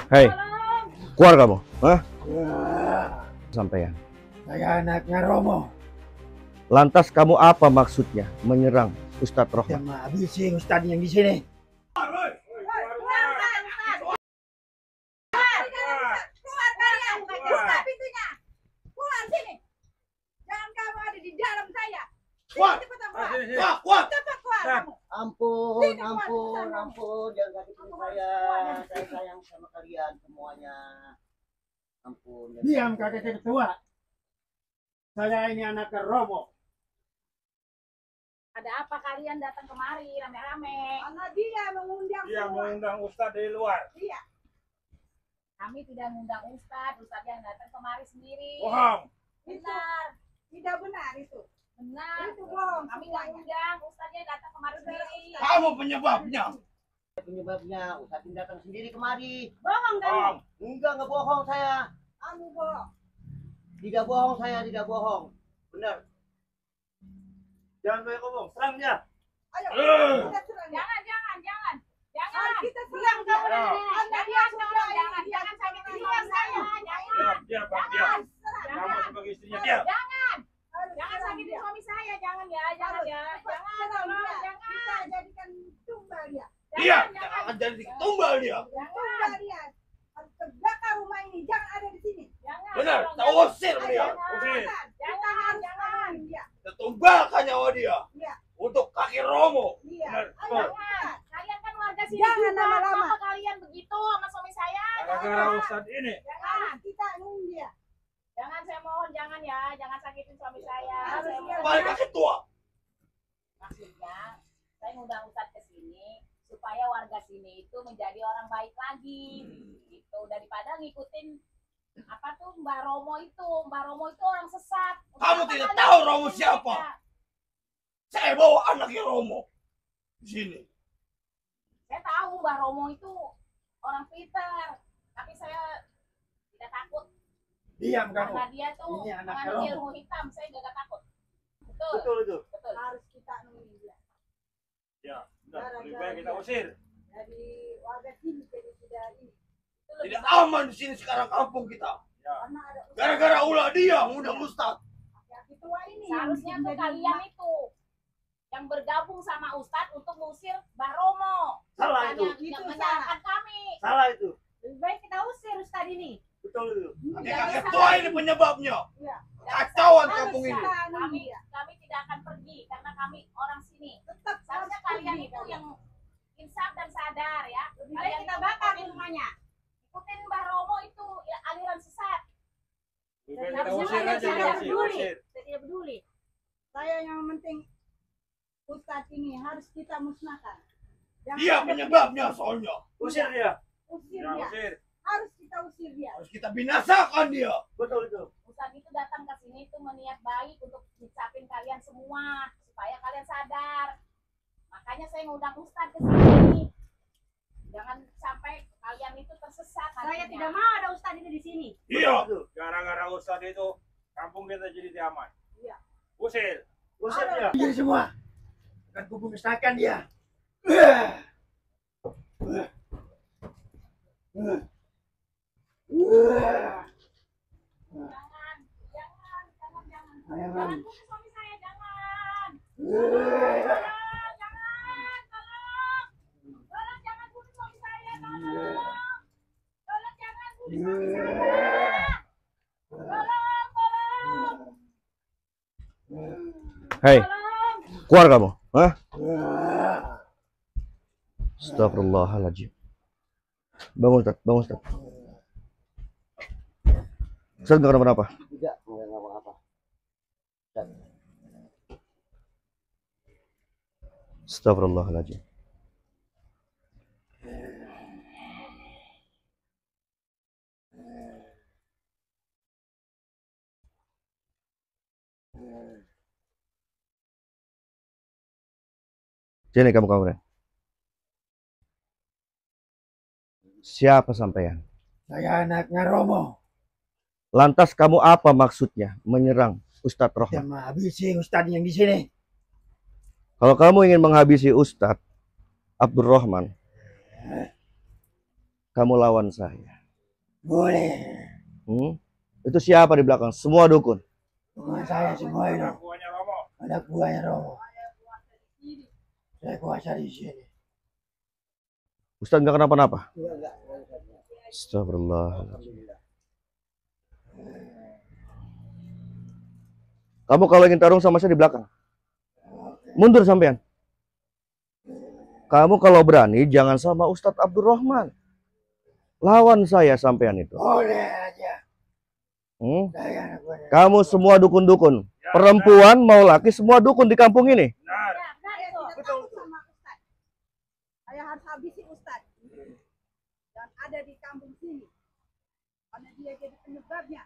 Hei, keluar kamu. Hah? Sampean. Saya anaknya Romo. Lantas kamu apa maksudnya menyerang Ustadz Yang Rohman? menghabisi Ustadz yang di sini. Buka pintunya. Keluar sini. Jangan kamu ada di dalam saya. Keluar. Cepetan keluar. Keluar. Cepat keluar kamu. Ampun, Sini, ampun, keluar. ampun, jangan sakitin saya. Saya sayang sama kalian semuanya. Ampun. Diam kakek ketua. Saya ini anaknya Romo. Ada apa kalian datang kemari rame-rame? Karena dia mengundang Dia semua. mengundang Ustadz dari luar. Iya. Kami tidak mengundang Ustadz yang datang kemari sendiri. Bohong. Benar, Tidak benar itu. benar. Itu bohong Kami nggak semuanya. undang Ustadznya datang kemari sendiri. Kamu penyebabnya. Penyebabnya Ustadz datang sendiri kemari. Bohong kan? Bohong. Enggak bohong saya. Kamu bohong. Tidak bohong saya, tidak bohong. Benar. Jangan banyak ngomong. Serang dia. Ayo. Kita serang dia. Jangan. Harus kita serang kamu. Ya. Anda dia sudah Jangan sakitin jiwa saya. Jangan. Diam, Pak, diam. Kamu sebagai istrinya, diam. Jangan sakitin suami saya. Jangan ya. Jangan, tolong, jangan. Kita jadikan tumbal dia. Dia Jangan. akan jadi tumbal dia. Tumbal dia. Harus terbakar rumah ini. Jangan ada di sini. Jangan. Benar. tolong, Kita jangan. usir dia. Usir. Kita harus serang dia. Kita tumbalkan nyawa dia. Iya. Untuk kaki Romo. Iya. Benar. Ayo. Jangan. Kalian kan warga sini. Jangan juga. lama-lama. Kenapa kalian begitu sama suami saya? Gara-gara Ustadz ini. Jangan. Kita nunggu dia. Jangan, saya mohon jangan ya. Jangan sakitin suami saya. Harus Saya dia mohon. Balik ke ketua. Maksudnya, saya ngundang Ustadz ke sini supaya warga sini itu menjadi orang baik lagi. Gitu. Daripada ngikutin apa tuh Mbak Romo itu. Mbak Romo itu orang sesat. Kamu Kenapa tidak kalian tahu ngikutin Romo siapa? mereka? Saya bawa anaknya Romo. Di sini. Saya tahu Mbak Romo itu orang pintar, tapi saya tidak takut Diam kamu. karena dia tuh Ini anak mengandung Romo. ilmu hitam. Saya tidak takut. Betul, Betul itu. betul. Harus kita nunggu dia. Ya, sudah. Lebih baik kita usir. Dari warga sini jadi tidak ini. Itu lebih Tidak baik. aman di sini sekarang kampung kita. Ya. Karena ada Gara-gara ulah dia ngundang Ustadz. yang ketua ini. Seharusnya yang tuh menjadi kalian itu yang bergabung sama Ustadz untuk mengusir Mbah Romo. Salah Bukannya itu. tidak Itu menyalahkan kami. Salah itu. Lebih baik kita usir Ustadz ini. Betul itu. Jangan Ketua salah. ini penyebabnya. Iya. Kacauan Harus kampung ini. kita nunggu Kami dia. kami tidak akan pergi karena kami orang sini. Tetap Seharusnya harus kalian pergi itu kalian. yang insaf dan sadar ya. Lebih baik Kalian kita itu bakar ikutin- rumahnya. Ikutin Mbah Romo itu ya, aliran sesat. Lebih baik kita Harusnya usir kalian aja, tidak dia usir. peduli. Usir. Saya tidak peduli. Saya yang penting Ustadz ini harus kita musnahkan. Jangan Dia ada penyebabnya soalnya. Usir dia. Usir Ya, dia. usir. Harus kita usir dia. Harus kita binasakan dia. Betul itu. Ustadz itu datang ke sini itu meniat baik untuk ngucapin kalian semua supaya kalian sadar. Makanya saya ngundang Ustadz ke sini. Jangan sampai kalian itu tersesat. Saya nantinya. tidak mau ada Ustadz itu di sini. Iya. Gara-gara Ustadz itu, kampung kita jadi tidak aman. Iya. Usir. Usir dia. Ini semua. Akan kumusnahkan dia. Jangan. Jangan. Jangan bunuh suami saya, jangan. Tolong, jangan bunuh suami saya, tolong. Tolong jangan bunuh suami saya. Tolong. Hei, Tolong. keluar kamu. Hah? Astagfirullahaladzim. Bangun Ustadz, bangun Ustadz. Ustadz nggak kenapa-napa. Tidak, enggak apa-apa. Astagfirullahaladzim. Sini kamu kamunya. Siapa sampean? Saya anaknya Romo. Lantas kamu apa maksudnya menyerang Ustadz Rohman? Yang menghabisi Ustadz yang di sini. Kalau kamu ingin menghabisi Ustadz, Abdurrahman, kamu lawan saya. Boleh. Itu siapa di belakang? Semua dukun. Bukan saya semua itu. Buahnya Romo. Anak buahnya Romo. Saya kuasa di sini. Ustaz nggak kenapa-napa? Astagfirullah. Kamu kalau ingin tarung sama saya di belakang. Mundur sampean. Kamu kalau berani jangan sama Ustadz Abdurrahman. Lawan saya sampean itu. Boleh aja. Saya anak buahnya. Kamu semua dukun-dukun. Perempuan mau laki semua dukun di kampung ini. Benar. Saya tidak takut sama Ustaz. Saya harus habisi Ustaz. Dan ada di kampung sini. Karena dia jadi penyebabnya.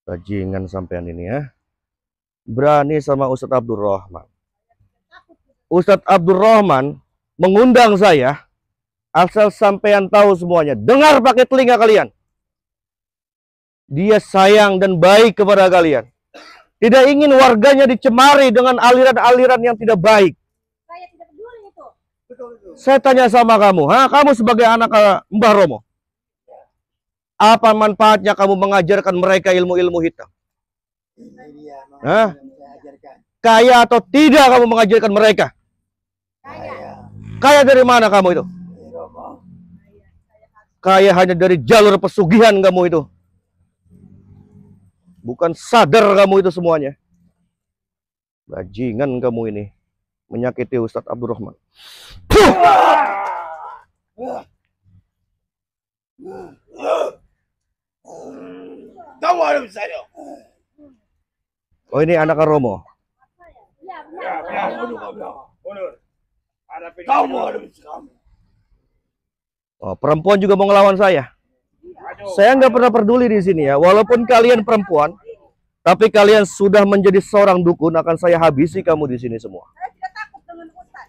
Bajingan sampean ini ya. Berani sama Ustadz Abdurrahman. Ustadz Abdurrahman mengundang saya. Asal sampean tahu semuanya. Dengar pakai telinga kalian. Dia sayang dan baik kepada kalian. Tidak ingin warganya dicemari dengan aliran-aliran yang tidak baik. Saya tidak peduli itu. Saya tanya sama kamu, kamu sebagai anak Mbah Romo, apa manfaatnya kamu mengajarkan mereka ilmu-ilmu hitam? Ini dia mau Hah? saya ajarkan. Kaya atau tidak kamu mengajarkan mereka? Saya Kaya dari mana kamu itu? di Romo. Kaya hanya dari jalur pesugihan kamu itu. Bukan sadar kamu itu semuanya. Bajingan kamu ini. Menyakiti Ustadz Abdurrahman. Kamu ada saya. Oh ini anak Romo. Iya, Ya, benar. benar. Mundur. Ada Kamu ada kamu. Oh, perempuan juga mau ngelawan saya. Maju. Saya nggak pernah peduli di sini ya. Walaupun kalian perempuan, tapi kalian sudah menjadi seorang dukun, akan saya habisi kamu di sini semua. Saya tidak takut dengan Ustaz.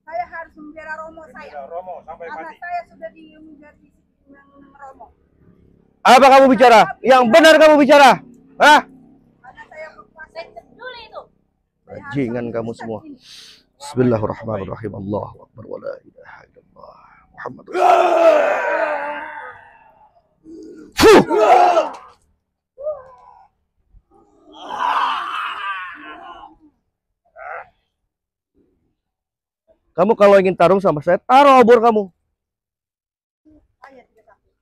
Saya harus membela Romo saya. Sudah, Romo sampai Karena mati. saya sudah menjadi Romo. Apa kamu bicara? Yang benar kamu bicara. Hah? Karena saya berkuasa. Saya tidak peduli itu. Bajingan kamu semua. Bismillahirrahmanirrahim. Allahu Akbar wa la ilaha illallah. Muhammad Kamu kalau ingin tarung sama saya, taruh obor kamu. Saya tidak takut.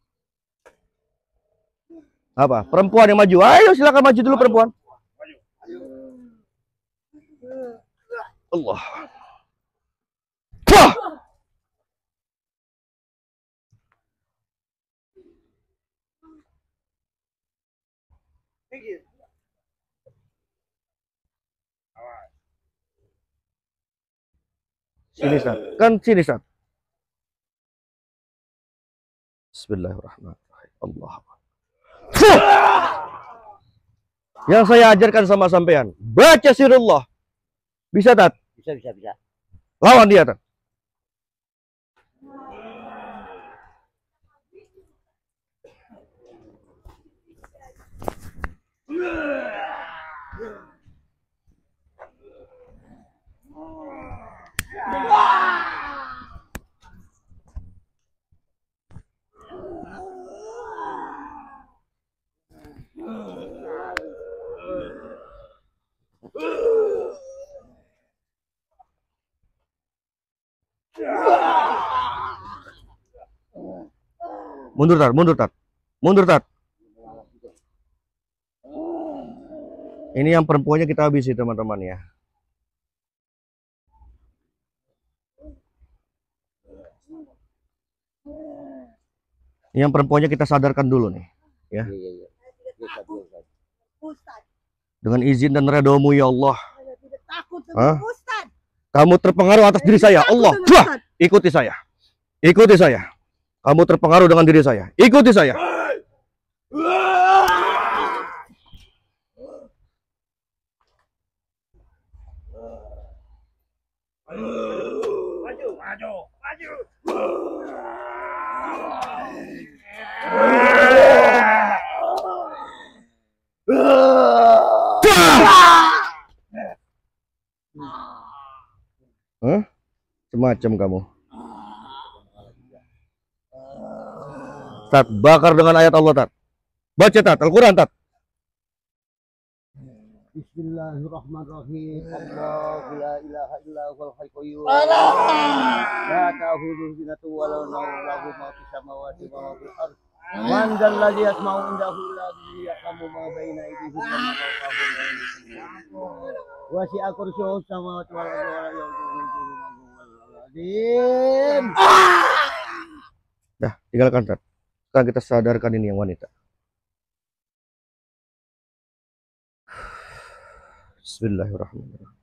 Apa? Perempuan yang maju. Ayo silakan maju dulu perempuan. Allah. Pah! Sini Sat. Kan sini Sat. Bismillahirrahmanirrahim. Allah. Yang saya ajarkan sama sampean, baca sirullah. Bisa Tat? Bisa. Lawan dia Tat. Mundur Tat, mundur Tat. Mundur Tat. Ini yang perempuannya kita habisi teman-teman ya. Yang perempuannya kita sadarkan dulu nih, ya. Ustaz. Dengan izin dan redomu ya Allah. Saya tidak takut Hah? dengan Ustaz. Kamu terpengaruh atas diri saya, Allah. Wah, ikuti saya. Ikuti saya. Kamu terpengaruh dengan diri saya. Ikuti saya. Maju. Hah? Semacam kamu. Tat, bakar dengan ayat Allah, Tat. Baca, Tat, Al-Quran, Tat. Bismillahirrahmanirrahim. Allahu la ilaha illa huwal hayyul qayyum. La ta'khudhuhu sinatun wa la nawm, lahu ma fis samawati wa ma fil ardh. Man dzal ladzi yasma'u indahu illa bihi ya'lamu ma baina aydihim wa ma khalfahum. Wasi'a kursiyyuhu samawati wal ardi wa la ya'uduhu hifdhuhuma. Dah, tinggalkan, Tat. Sekarang kita sadarkan ini yang wanita. Bismillahirrahmanirrahim.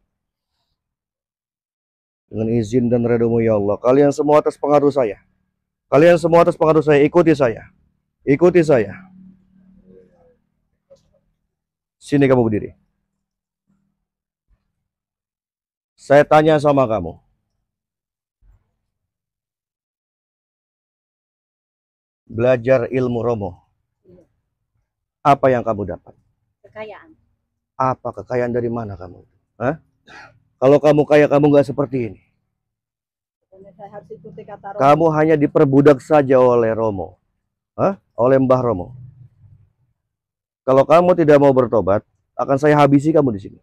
Dengan izin dan redamu ya Allah, kalian semua atas pengaruh saya. Kalian semua atas pengaruh saya, ikuti saya. Ikuti saya. Sini kamu berdiri. Saya tanya sama kamu. Belajar ilmu Romo. Apa yang kamu dapat? Kekayaan. Apa kekayaan dari mana kamu? Hah? Kalau kamu kaya, kamu nggak seperti ini. Karena saya harus ikuti kata Romo. Kamu hanya diperbudak saja oleh Romo. Hah? Oleh Mbah Romo. Kalau kamu tidak mau bertobat, akan saya habisi kamu di sini.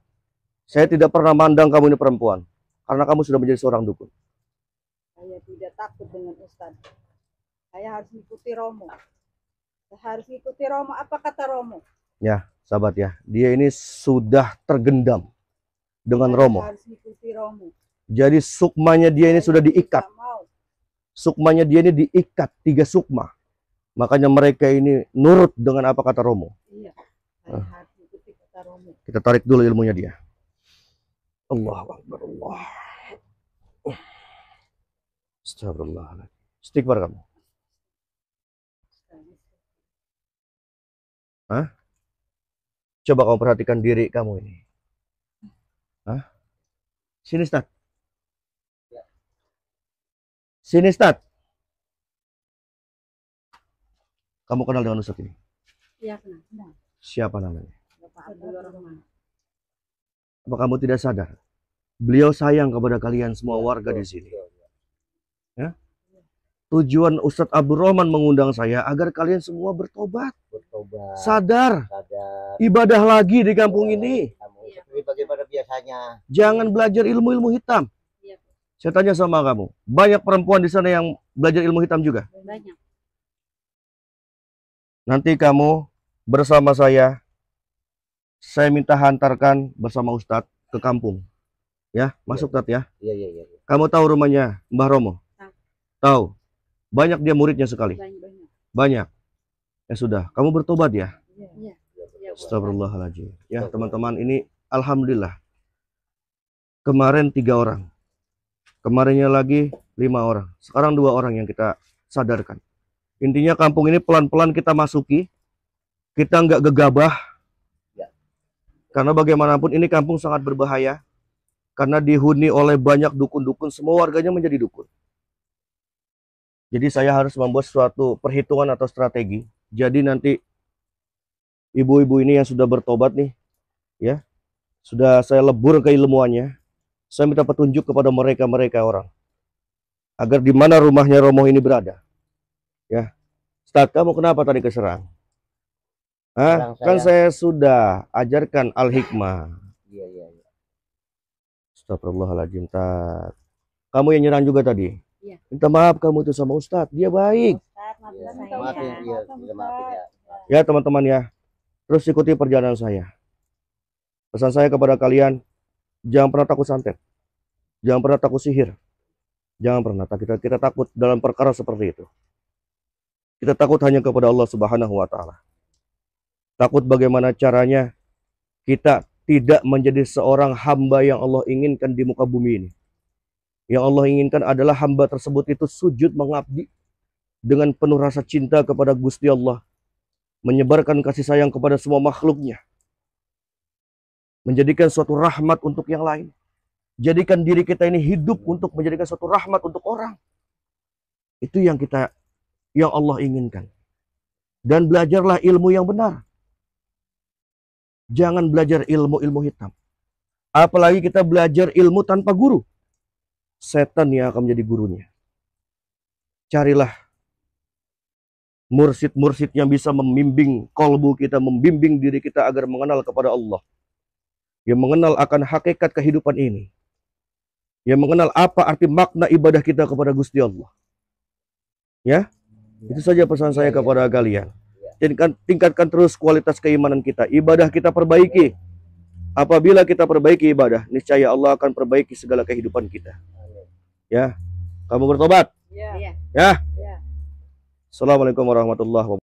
Saya tidak pernah mandang kamu ini perempuan, karena kamu sudah menjadi seorang dukun. Saya tidak takut dengan Ustaz. Saya harus ikuti Romo. Saya harus ikuti Romo. Apa kata Romo? Ya, sahabat ya, dia ini sudah tergendam dengan Saya Romo. harus ikuti Romo. Jadi sukmanya dia ini sudah Saya diikat. tidak mau. Sukmanya dia ini diikat, 3 sukma. Makanya mereka ini nurut dengan apa kata Romo. Iya. Saya harus ikuti kata Romo. Kita tarik dulu ilmunya dia. Allahu Akbar, Allah. Astagfirullahaladzim. Istighfar kamu. Hah? Coba kamu perhatikan diri kamu ini. Hah? Sini, Stat. Sini, Stat. Kamu kenal dengan Ustadz ini? Iya, kenal. Siapa namanya? Bapak Abdul Rahman. Apa kamu tidak sadar? Beliau sayang kepada kalian semua warga di sini. Ya? Tujuan Ustadz Abdul Rahman mengundang saya agar kalian semua bertobat. Sadar. Ibadah lagi di kampung ini. Seperti bagaimana biasanya. Jangan belajar ilmu-ilmu hitam. Iya. Saya tanya sama kamu, banyak perempuan di sana yang belajar ilmu hitam juga? Banyak. Nanti kamu bersama saya minta hantarkan bersama Ustadz ke kampung. Ya, masuk Tat ya. Iya. Kamu tahu rumahnya Mbah Romo? Tahu. Banyak dia muridnya sekali. Banyak. Ya sudah, kamu bertobat ya. Iya. Astagfirullahaladzim. Ya teman-teman, ini alhamdulillah. Kemarin 3 orang. Kemarinnya lagi 5 orang. Sekarang 2 orang yang kita sadarkan. Intinya kampung ini pelan-pelan kita masuki. Kita nggak gegabah. Karena bagaimanapun ini kampung sangat berbahaya. Karena dihuni oleh banyak dukun-dukun. Semua warganya menjadi dukun. Jadi saya harus membuat suatu perhitungan atau strategi. Jadi nanti ibu-ibu ini yang sudah bertobat nih, ya, sudah saya lebur keilmuannya. Saya minta petunjuk kepada mereka orang, agar di mana rumahnya Romo ini berada. Ya, Ustaz, kamu kenapa tadi keserang? Hah? Kan saya sudah ajarkan al-hikmah. Iya. Astagfirullahaladzim, Tat. Kamu yang nyerang juga tadi. Iya. Minta maaf kamu itu sama Ustadz, dia baik. Maafin dia, maafin ya. Ya teman-teman ya, terus ikuti perjalanan saya. Pesan saya kepada kalian, jangan pernah takut santet, jangan pernah takut sihir, jangan pernah kita takut dalam perkara seperti itu. Kita takut hanya kepada Allah Subhanahu wa Ta'ala. Takut bagaimana caranya kita tidak menjadi seorang hamba yang Allah inginkan di muka bumi ini. Yang Allah inginkan adalah hamba tersebut itu sujud mengabdi dengan penuh rasa cinta kepada Gusti Allah, menyebarkan kasih sayang kepada semua makhluknya, menjadikan suatu rahmat untuk yang lain. Jadikan diri kita ini hidup untuk menjadikan suatu rahmat untuk orang. Itu yang Allah inginkan. Dan belajarlah ilmu yang benar. Jangan belajar ilmu-ilmu hitam. Apalagi kita belajar ilmu tanpa guru. setan yang akan menjadi gurunya. Carilah mursyid-mursyid yang bisa membimbing kolbu kita, membimbing diri kita agar mengenal kepada Allah. Yang mengenal akan hakikat kehidupan ini. Yang mengenal apa arti makna ibadah kita kepada Gusti Allah. Ya, itu saja pesan saya kepada kalian. Tingkatkan terus kualitas keimanan kita. Ibadah kita perbaiki. Apabila kita perbaiki ibadah, niscaya Allah akan perbaiki segala kehidupan kita. Ya, kamu bertobat. Iya. Ya. Assalamualaikum warahmatullahi wabarakatuh.